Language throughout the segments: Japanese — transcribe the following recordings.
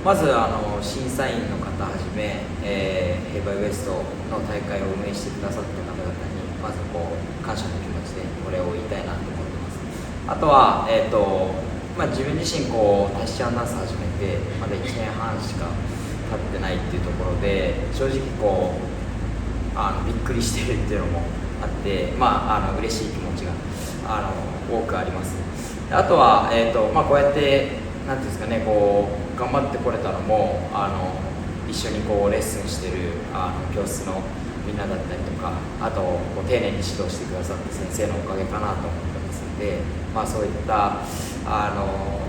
まず審査員の方はじめ、ヘイバイウエストの大会を運営してくださった方々にまず感謝の気持ちでこれを言いたいなと思ってます。あとは、自分自身タヒチアンダンス始めてまだ1年半しか経ってないっていうところで正直びっくりしてるっていうのもあって、嬉しい気持ちが多くあります。あとは、こうやってなんていうんですかね、頑張ってこれたのも一緒にレッスンしてる教室のみんなだったりとか、あと丁寧に指導してくださった先生のおかげかなと思ってますので、そういった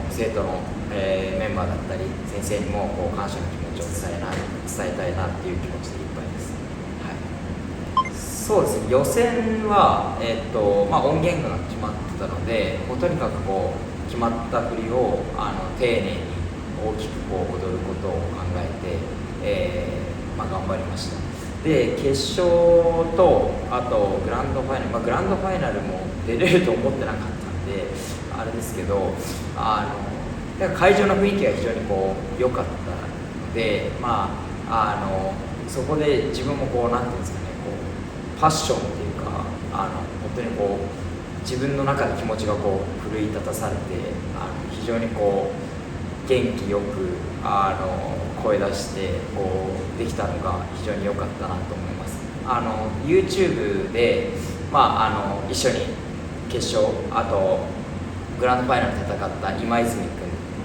生徒の、メンバーだったり先生にも感謝の気持ちを伝えたいなっていう気持ちでいっぱいです。はい、そうですね、予選は、音源が決まってたので、とにかく決まった振りを丁寧に大きく踊ることを考えて、頑張りました。で、決勝とあとグランドファイナル、グランドファイナルも出れると思ってなかったんであれですけど、会場の雰囲気が非常に良かったので、そこで自分もなんていうんですかね、パッションっていうか本当に自分の中で気持ちが奮い立たされて非常に元気よく声出してできたのが非常に良かったなと思います。YouTube で、一緒に決勝、あとグランドファイナルで戦った今泉君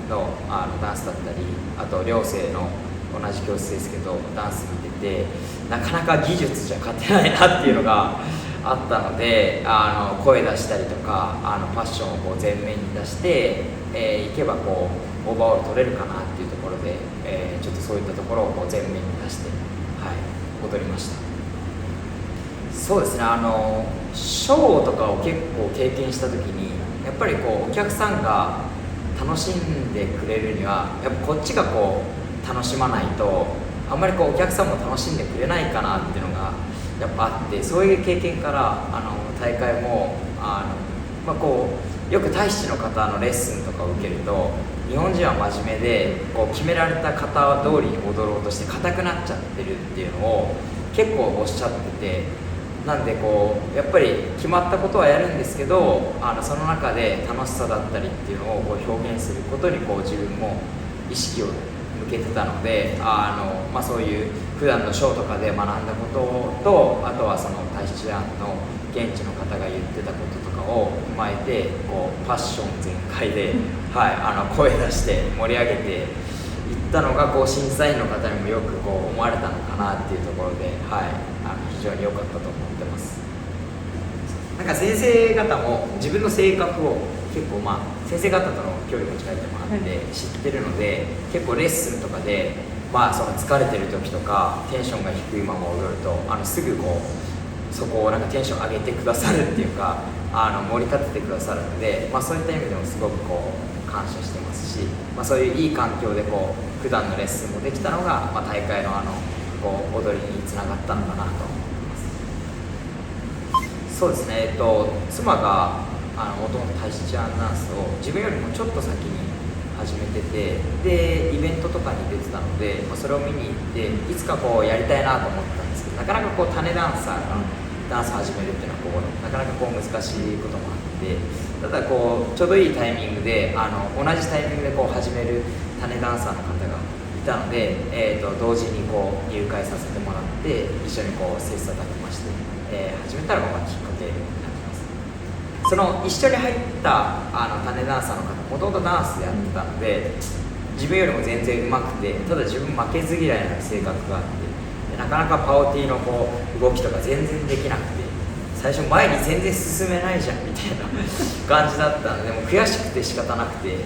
のダンスだったり、あと寮生の同じ教室ですけどダンス見てて、なかなか技術じゃ勝てないなっていうのがあったので、声出したりとかパッションを前面に出していけばオーバーオール取れるかなっていうところで、ちょっとそういったところを前面に出して、踊りました。そうですね、ショーとかを結構経験した時にやっぱりお客さんが楽しんでくれるにはやっぱこっちが楽しまないとあんまりお客さんも楽しんでくれないかなっていうのがやっぱあって、そういう経験から大会もよくタヒチの方のレッスンとかを受けると、日本人は真面目で決められた型通りに踊ろうとして硬くなっちゃってるっていうのを結構おっしゃってて、なんでやっぱり決まったことはやるんですけどその中で楽しさだったりっていうのを表現することに自分も意識を向けてたので、そういう普段のショーとかで学んだことと、あとはそのタヒチアンの現地の方が言ってたこととかを踏まえてパッション全開で、声出して盛り上げていったのが審査員の方にもよく思われたのかなっていうところで、非常に良かったと思ってます。なんか先生方も自分の性格を結構先生方との距離も近いともあって知ってるので、結構レッスンとかでその疲れてる時とかテンションが低いまま踊るとすぐそこをテンション上げてくださるっていうか盛り立ててくださるので、そういった意味でもすごく感謝してますし、そういういい環境で普段のレッスンもできたのが、大会の踊りにつながったのかなと思います。そうですね、妻がもともとタヒチアンダンスを自分よりもちょっと先に始めてて、でイベントとかに出てたので、それを見に行っていつかやりたいなと思ってたんですけど、なかなか種ダンサーがダンス始めるっていうのはなかなか難しいこともあって、ただちょうどいいタイミングで同じタイミングで始める種ダンサーの方がいたので、同時に入会させてもらって一緒に切磋琢磨して、始めたのがきっかけになります。その一緒に入った種ダンサーの方もともとダンスやってたので、自分よりも全然上手くて、ただ自分負けず嫌いな性格があって、なかなかパオティの動きとか全然できなくて、最初前に全然進めないじゃんみたいな感じだったので、もう悔しくて仕方なくて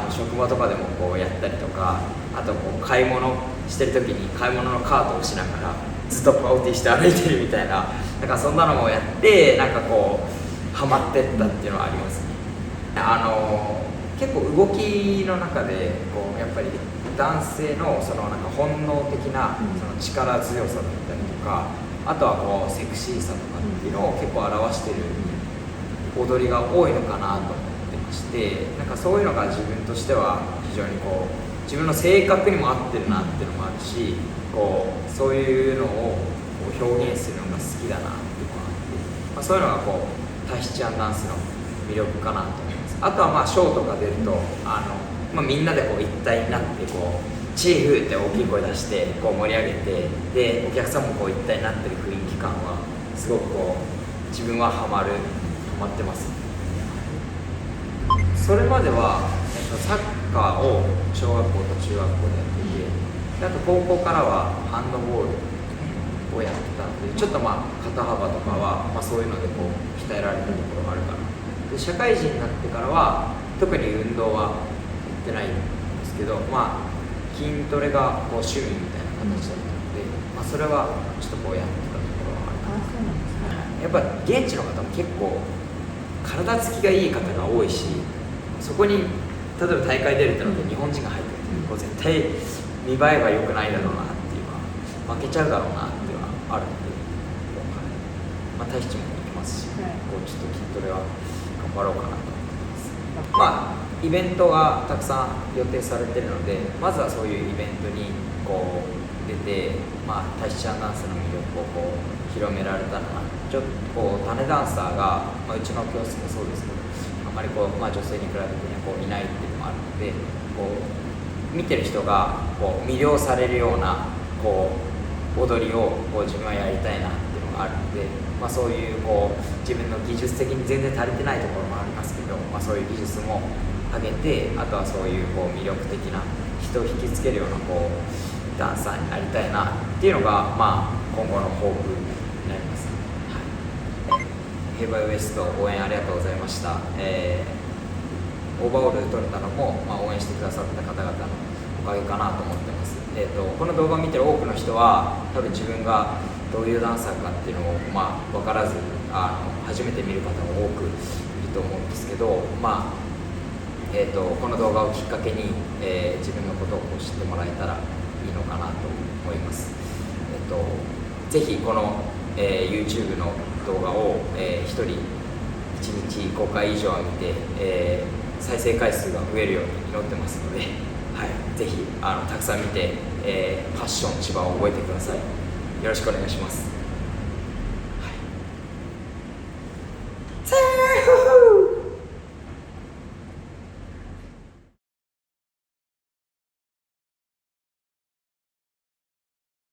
職場とかでもやったりとか、あと買い物してる時に買い物のカートを押しながらずっとパオティして歩いてるみたいな、そんなのもやってハマってったっていうのはありますね。結構動きの中でやっぱり男性の本能的なその力強さだったりとか、あとはセクシーさとかっていうのを結構表してる踊りが多いのかなと思ってまして、そういうのが自分としては非常に自分の性格にも合ってるなっていうのもあるし、そういうのを表現するのが好きだなっていうのがあって、そういうのがタヒチアンダンスの魅力かなと思います。あとはショーとか出るとみんなで一体になってチーフって大きい声出して盛り上げて、でお客さんも一体になってる雰囲気感はすごく自分はハマってます。それまでは、サッカーを小学校と中学校でやっていて、であと高校からはハンドボールをやってたので、ちょっと肩幅とかは、そういうので鍛えられたところがあるかな。で社会人になってからは特に運動はやってないんですけど、筋トレが趣味みたいな形だったので、それはちょっとやってたところがあるかな。そうなんですね。やっぱ現地の方も結構体つきがいい方が多いし、そこに例えば大会出るってので日本人が入ってると絶対見栄えが良くないだろうなっていうのは、負けちゃうだろうなっていうのはあるので、タヒチも行きますし、ちょっと筋トレは頑張ろうかなと思ってます。イベントがたくさん予定されているので、まずはそういうイベントに出て、タヒチアンダンスの魅力を広められたらな。ちょっと種ダンサーが、うちの教室もそうですけど、あまり女性に比べて、いないっていうのもあるので、見てる人が魅了されるような踊りを自分はやりたいなっていうのがあるので、そういう自分の技術的に全然足りてないところもありますけど、そういう技術も上げて、あとはそういう魅力的な人を引きつけるようなダンサーになりたいなっていうのが、今後の抱負になります。ヘイバイウエスト応援ありがとうございました。オーバーオール取れたのも、応援してくださった方々のおかげかなと思ってます。この動画を見てる多くの人は多分自分がどういうダンサーかっていうのを分からず初めて見る方も多くいると思うんですけど、この動画をきっかけに、自分のことを知ってもらえたらいいのかなと思います。ぜひこの、YouTube の動画を、1人1日5回以上見て、再生回数が増えるように祈ってますので、ぜひたくさん見て、ファッション千葉を覚えてください。よろしくお願いします。